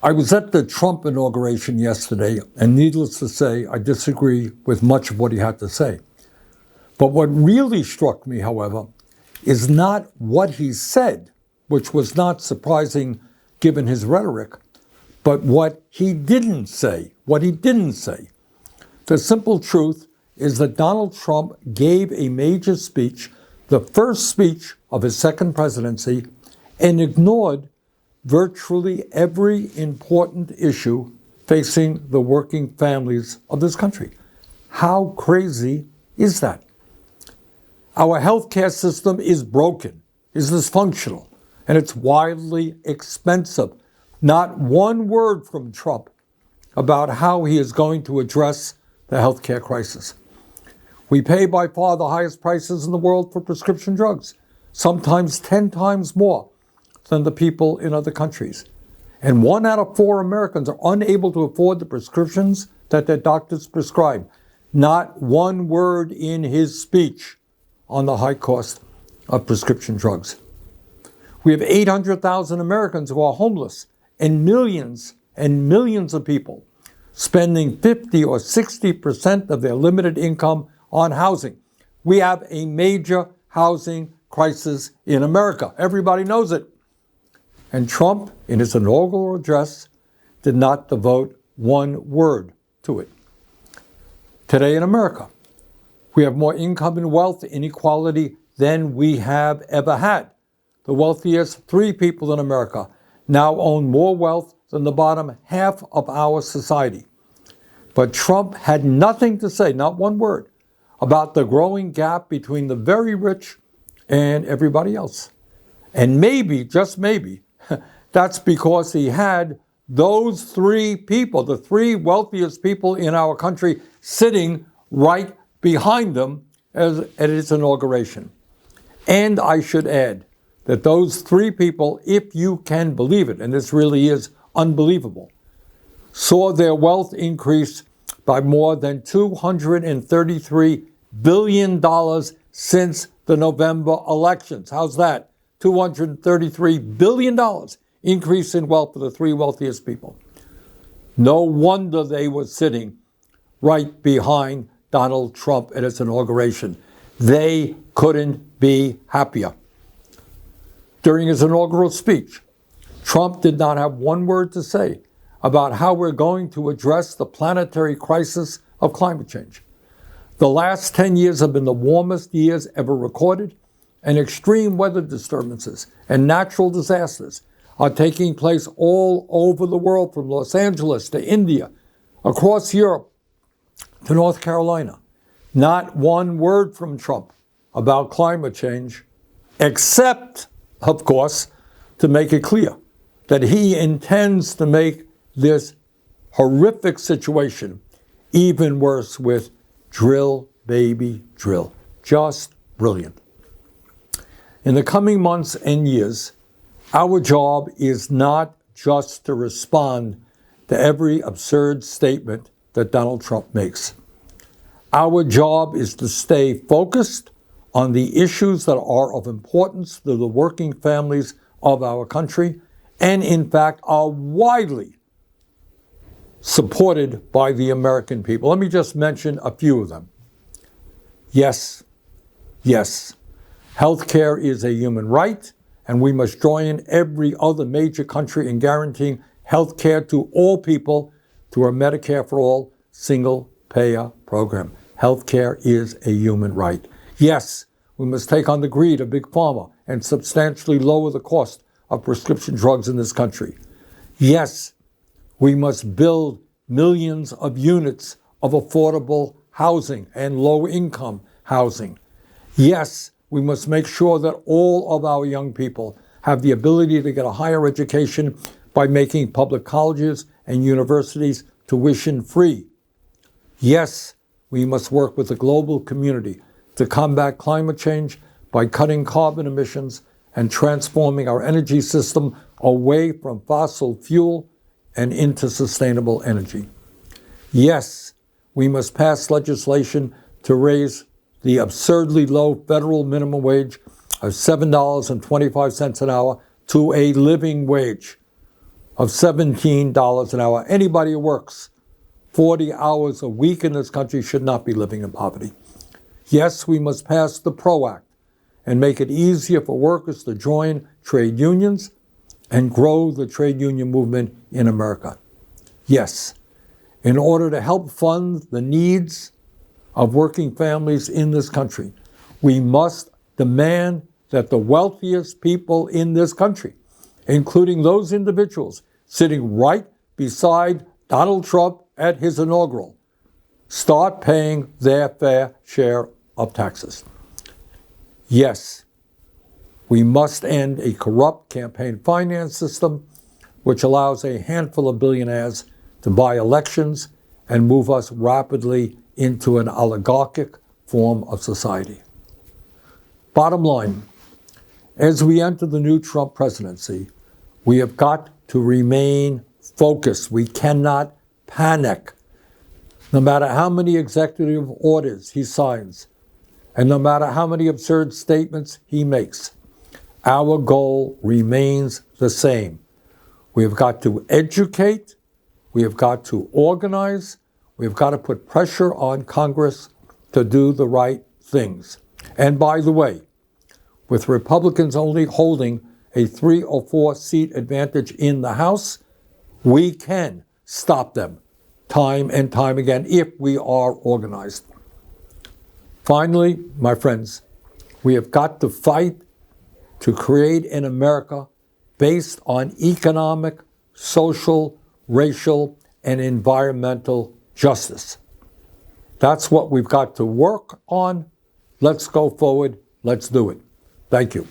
I was at the Trump inauguration yesterday, and needless to say, I disagree with much of what he had to say. But what really struck me, however, is not what he said, which was not surprising given his rhetoric, but what he didn't say. The simple truth is that Donald Trump gave a major speech, the first speech of his second presidency, and ignored virtually every important issue facing the working families of this country. How crazy is that? Our healthcare system is broken, is dysfunctional, and it's wildly expensive. Not one word from Trump about how he is going to address the healthcare crisis. We pay by far the highest prices in the world for prescription drugs, sometimes 10 times more than the people in other countries. And 1 out of 4 Americans are unable to afford the prescriptions that their doctors prescribe. Not one word in his speech on the high cost of prescription drugs. We have 800,000 Americans who are homeless, and millions of people spending 50 or 60% of their limited income on housing. We have a major housing crisis in America. Everybody knows it. And Trump, in his inaugural address, did not devote one word to it. Today in America, we have more income and wealth inequality than we have ever had. The wealthiest 3 people in America now own more wealth than the bottom half of our society. But Trump had nothing to say, not one word, about the growing gap between the very rich and everybody else. And maybe, just maybe, that's because he had those 3 people, the 3 wealthiest people in our country, sitting right behind them at his inauguration. And I should add that those 3 people, if you can believe it, and this really is unbelievable, saw their wealth increase by more than $233 billion since the November elections. How's that? $233 billion increase in wealth for the 3 wealthiest people. No wonder they were sitting right behind Donald Trump at his inauguration. They couldn't be happier. During his inaugural speech, Trump did not have one word to say about how we're going to address the planetary crisis of climate change. The last 10 years have been the warmest years ever recorded, and extreme weather disturbances and natural disasters are taking place all over the world, from Los Angeles to India, across Europe to North Carolina. Not one word from Trump about climate change, except, of course, to make it clear that he intends to make this horrific situation even worse with drill, baby, drill. Just brilliant. In the coming months and years, our job is not just to respond to every absurd statement that Donald Trump makes. Our job is to stay focused on the issues that are of importance to the working families of our country, and in fact are widely supported by the American people. Let me just mention a few of them. Yes, healthcare is a human right, and we must join every other major country in guaranteeing healthcare to all people through our Medicare for All single-payer program. Healthcare is a human right. Yes, we must take on the greed of Big Pharma and substantially lower the cost of prescription drugs in this country. Yes, we must build millions of units of affordable housing and low-income housing. Yes, we must make sure that all of our young people have the ability to get a higher education by making public colleges and universities tuition-free. Yes, we must work with the global community to combat climate change by cutting carbon emissions and transforming our energy system away from fossil fuel and into sustainable energy. Yes, we must pass legislation to raise the absurdly low federal minimum wage of $7.25 an hour to a living wage. of $17 an hour. Anybody who works 40 hours a week in this country should not be living in poverty. Yes, we must pass the PRO Act and make it easier for workers to join trade unions and grow the trade union movement in America. Yes, in order to help fund the needs of working families in this country, we must demand that the wealthiest people in this country, including those individuals sitting right beside Donald Trump at his inaugural, start paying their fair share of taxes. Yes, we must end a corrupt campaign finance system which allows a handful of billionaires to buy elections and move us rapidly into an oligarchic form of society. Bottom line, as we enter the new Trump presidency, we have got to remain focused. We cannot panic. No matter how many executive orders he signs, and no matter how many absurd statements he makes, our goal remains the same. We have got to educate, we have got to organize, we have got to put pressure on Congress to do the right things. And by the way, with Republicans only holding a 3 or 4 seat advantage in the House, we can stop them time and time again if we are organized. Finally, my friends, we have got to fight to create an America based on economic, social, racial, and environmental justice. That's what we've got to work on. Let's go forward. Let's do it. Thank you.